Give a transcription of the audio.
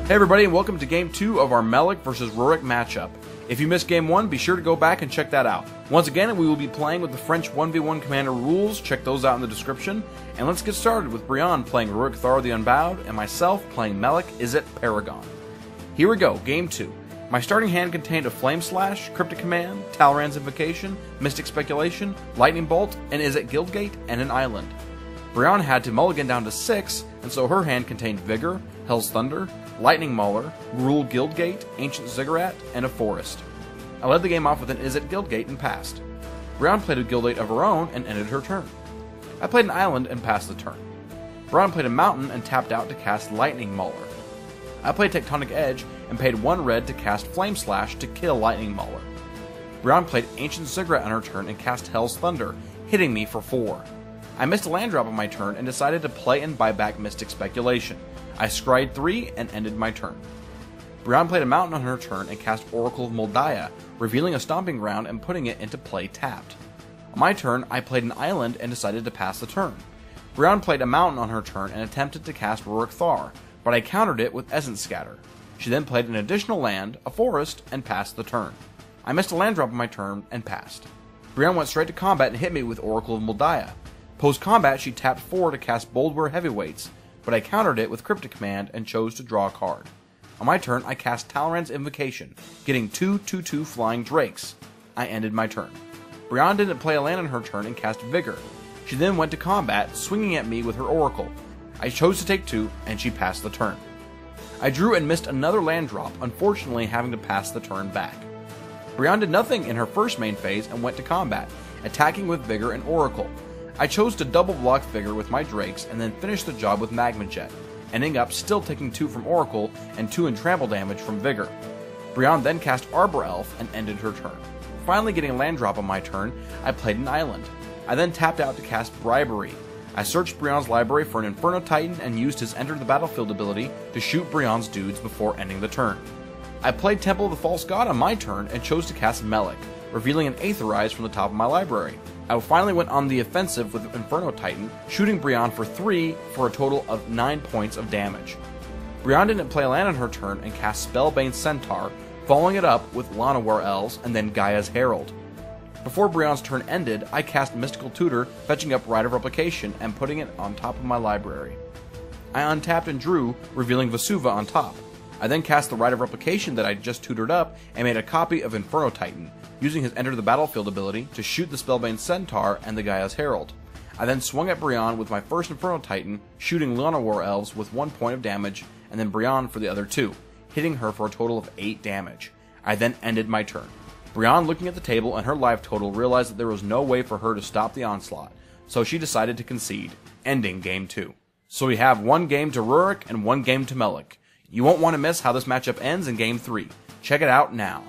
Hey everybody, and welcome to Game 2 of our Melek vs. Ruric matchup. If you missed Game 1, be sure to go back and check that out. Once again, we will be playing with the French 1v1 Commander rules, check those out in the description. And let's get started with Brian playing Ruric Thar the Unbowed, and myself playing Melek Izzet Paragon. Here we go, Game 2. My starting hand contained a Flame Slash, Cryptic Command, Talrand's Invocation, Mystic Speculation, Lightning Bolt, an Izzet Guildgate, and an Island. Brian had to mulligan down to 6, and so her hand contained Vigor, Hell's Thunder, Lightning Mauler, Rule Guildgate, Ancient Ziggurat, and a Forest. I led the game off with an Izzet Guildgate and passed. Brian played a Guildgate of her own and ended her turn. I played an Island and passed the turn. Brian played a Mountain and tapped out to cast Lightning Mauler. I played Tectonic Edge and paid 1 red to cast Flame Slash to kill Lightning Mauler. Brian played Ancient Ziggurat on her turn and cast Hell's Thunder, hitting me for 4. I missed a land drop on my turn and decided to play and buy back Mystic Speculation. I scryed 3 and ended my turn. Brian played a Mountain on her turn and cast Oracle of Moldiah, revealing a Stomping Ground and putting it into play tapped. On my turn, I played an Island and decided to pass the turn. Brian played a Mountain on her turn and attempted to cast Ruric Thar, but I countered it with Essence Scatter. She then played an additional land, a Forest, and passed the turn. I missed a land drop on my turn and passed. Brian went straight to combat and hit me with Oracle of Moldiah. Post-combat, she tapped 4 to cast Boldware Heavyweights, but I countered it with Cryptic Command and chose to draw a card. On my turn, I cast Talrand's Invocation, getting 2 2/2 Flying Drakes. I ended my turn. Brian didn't play a land on her turn and cast Vigor. She then went to combat, swinging at me with her Oracle. I chose to take 2, and she passed the turn. I drew and missed another land drop, unfortunately having to pass the turn back. Brian did nothing in her first main phase and went to combat, attacking with Vigor and Oracle. I chose to double block Vigor with my Drakes and then finish the job with Magma Jet, ending up still taking 2 from Oracle and 2 in trample damage from Vigor. Brian then cast Arbor Elf and ended her turn. Finally getting a land drop on my turn, I played an Island. I then tapped out to cast Bribery. I searched Brian's library for an Inferno Titan and used his Enter the Battlefield ability to shoot Brian's dudes before ending the turn. I played Temple of the False God on my turn and chose to cast Melek, revealing an Aetherize from the top of my library. I finally went on the offensive with Inferno Titan, shooting Brian for 3 for a total of 9 points of damage. Brian didn't play a land on her turn and cast Spellbane Centaur, following it up with Llanowar Elves and then Gaia's Herald. Before Brian's turn ended, I cast Mystical Tutor, fetching up Rite of Replication and putting it on top of my library. I untapped and drew, revealing Vesuva on top. I then cast the Rite of Replication that I just tutored up and made a copy of Inferno Titan, using his Enter the Battlefield ability to shoot the Spellbane Centaur and the Gaia's Herald. I then swung at Brian with my first Inferno Titan, shooting Llanowar Elves with 1 point of damage, and then Brian for the other 2, hitting her for a total of 8 damage. I then ended my turn. Brian, looking at the table and her life total, realized that there was no way for her to stop the onslaught, so she decided to concede, ending Game 2. So we have 1 game to Ruric and 1 game to Melek. You won't want to miss how this matchup ends in Game 3. Check it out now.